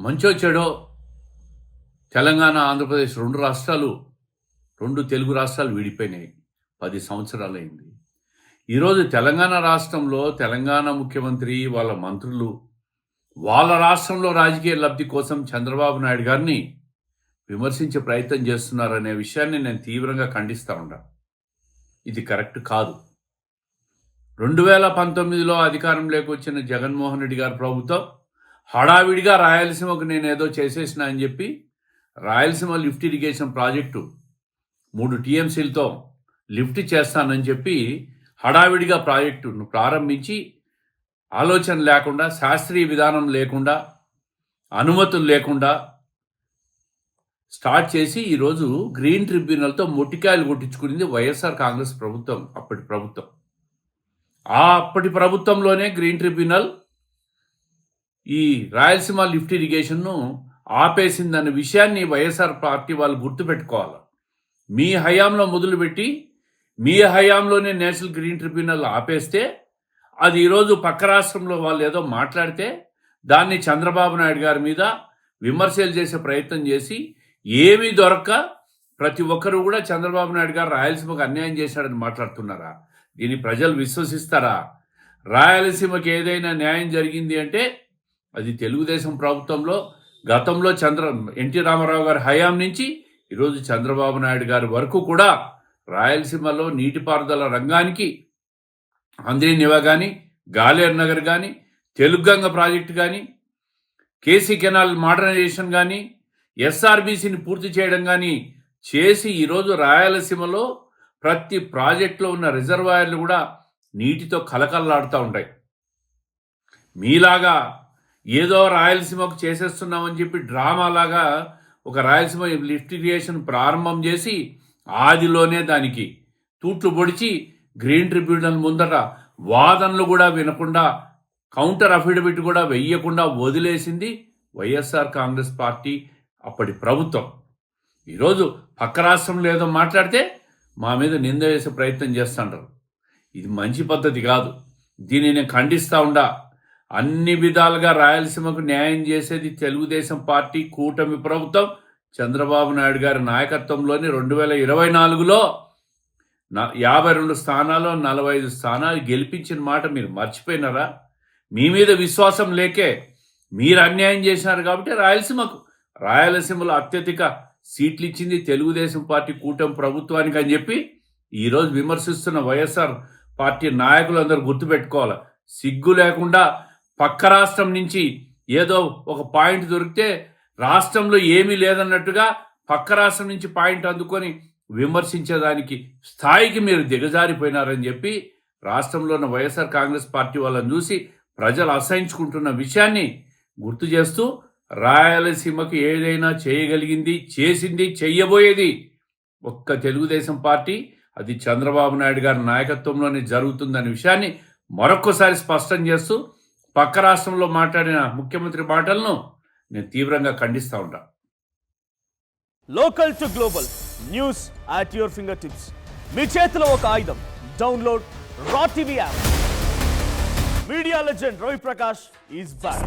మంచో చెడో తెలంగాణ ఆంధ్రప్రదేశ్ రెండు తెలుగు రాష్ట్రాలు విడిపోయినాయి. 10 సంవత్సరాలైంది. ఈరోజు తెలంగాణ రాష్ట్రంలో తెలంగాణ ముఖ్యమంత్రి వాళ్ళ మంత్రులు వాళ్ళ రాష్ట్రంలో రాజకీయ లబ్ధి కోసం చంద్రబాబు నాయుడు గారిని విమర్శించే ప్రయత్నం చేస్తున్నారనే విషయాన్ని నేను తీవ్రంగా ఖండిస్తూ ఉంటాను. ఇది కరెక్ట్ కాదు. 2019లో అధికారంలోకి వచ్చిన జగన్మోహన్ రెడ్డి గారి ప్రభుత్వం హడావిడిగా రాయలసీమకు నేనేదో చేసేసిన అని చెప్పి రాయలసీమ లిఫ్ట్ ఇరిగేషన్ ప్రాజెక్టు 3 టీఎంసీలతో లిఫ్ట్ చేస్తానని చెప్పి హడావిడిగా ప్రాజెక్టును ప్రారంభించి ఆలోచన లేకుండా, శాస్త్రీయ విధానం లేకుండా, అనుమతులు లేకుండా స్టార్ట్ చేసి ఈరోజు గ్రీన్ ట్రిబ్యునల్తో మొట్టికాయలు కొట్టించుకునింది వైఎస్ఆర్ కాంగ్రెస్ ప్రభుత్వం. అప్పటి ప్రభుత్వంలోనే గ్రీన్ ట్రిబ్యునల్ ఈ రాయలసీమ లిఫ్ట్ ఇరిగేషన్ను ఆపేసిందన్న విషయాన్ని వైఎస్ఆర్ పార్టీ వాళ్ళు గుర్తుపెట్టుకోవాలి. మీ హయాంలో మొదలుపెట్టి మీ హయాంలోనే నేషనల్ గ్రీన్ ట్రిబ్యునల్ ఆపేస్తే అది ఈరోజు పక్క రాష్ట్రంలో వాళ్ళు ఏదో మాట్లాడితే దాన్ని చంద్రబాబు నాయుడు గారి మీద విమర్శలు చేసే ప్రయత్నం చేసి ఏమీ దొరక్క ప్రతి ఒక్కరు కూడా చంద్రబాబు నాయుడు గారు రాయలసీమకు అన్యాయం చేశాడని మాట్లాడుతున్నారా? దీన్ని ప్రజలు విశ్వసిస్తారా? రాయలసీమకి ఏదైనా న్యాయం జరిగింది అంటే అది తెలుగుదేశం ప్రభుత్వంలో గతంలో ఎన్టీ రామారావు గారి హయాం నుంచి ఈరోజు చంద్రబాబు నాయుడు గారి వరకు కూడా రాయలసీమలో నీటిపారుదల రంగానికి అంద్రీ నివా కానీ, గాలేరు నగర్ కానీ, తెలుగంగ ప్రాజెక్టు కానీ, కేసీ కెనాల్ మోడర్నైజేషన్ కానీ, ఎస్ఆర్బీసీని పూర్తి చేయడం కానీ చేసి ఈరోజు రాయలసీమలో ప్రతి ప్రాజెక్టులో ఉన్న రిజర్వాయర్లు కూడా నీటితో కలకల్లాడుతూ ఉంటాయి. మీలాగా ఏదో రాయలసీమకు చేసేస్తున్నామని చెప్పి డ్రామాలాగా ఒక రాయలసీమ లిఫ్ట్ ఇరిగేషన్ ప్రారంభం చేసి ఆదిలోనే దానికి తూట్లు పొడిచి గ్రీన్ ట్రిబ్యునల్ ముందట వాదనలు కూడా వినకుండా, కౌంటర్ అఫిడవిట్ కూడా వెయ్యకుండా వదిలేసింది వైఎస్ఆర్ కాంగ్రెస్ పార్టీ అప్పటి ప్రభుత్వం. ఈరోజు పక్క రాష్ట్రంలో ఏదో మాట్లాడితే మా మీద నింద వేసే ప్రయత్నం చేస్తుంటారు. ఇది మంచి పద్ధతి కాదు. దీన్ని నేను ఖండిస్తూ ఉండా. అన్ని విధాలుగా రాయలసీమకు న్యాయం చేసేది తెలుగుదేశం పార్టీ కూటమి ప్రభుత్వం చంద్రబాబు నాయుడు గారి నాయకత్వంలోని 2024లో 52 స్థానాలు 45 స్థానాలు గెలిపించిన మాట మీరు మర్చిపోయినారా? మీ మీద విశ్వాసం లేకే మీరు అన్యాయం చేసినారు కాబట్టి రాయలసీమలో అత్యధిక సీట్లు ఇచ్చింది తెలుగుదేశం పార్టీ కూటమి ప్రభుత్వానికి అని చెప్పి ఈరోజు విమర్శిస్తున్న వైఎస్ఆర్ పార్టీ నాయకులందరూ గుర్తుపెట్టుకోవాలి. సిగ్గు లేకుండా పక్క రాష్ట్రం నుంచి ఏదో ఒక పాయింట్ దొరికితే రాష్ట్రంలో ఏమీ లేదన్నట్టుగా పక్క రాష్ట్రం నుంచి పాయింట్ అందుకొని విమర్శించేదానికి స్థాయికి మీరు దిగజారిపోయినారని చెప్పి రాష్ట్రంలో ఉన్న వైఎస్ఆర్ కాంగ్రెస్ పార్టీ వాళ్ళని చూసి ప్రజలు అసహించుకుంటున్న విషయాన్ని గుర్తు చేస్తూ రాయలసీమకు ఏదైనా చేయగలిగింది, చేసింది, చెయ్యబోయేది ఒక్క తెలుగుదేశం పార్టీ, అది చంద్రబాబు నాయుడు గారి నాయకత్వంలోనే జరుగుతుందనే విషయాన్ని మరొక్కసారి స్పష్టం చేస్తూ పక్క రాష్ట్రంలో మాట్లాడిన ముఖ్యమంత్రి మాటలను నేను తీవ్రంగా ఖండిస్తూ ఉంటాను. Local to global news at your fingertips. మీ చేతిలో ఒక ఆయుధం. Download raw TV app. Media legend Ravi Prakash is back.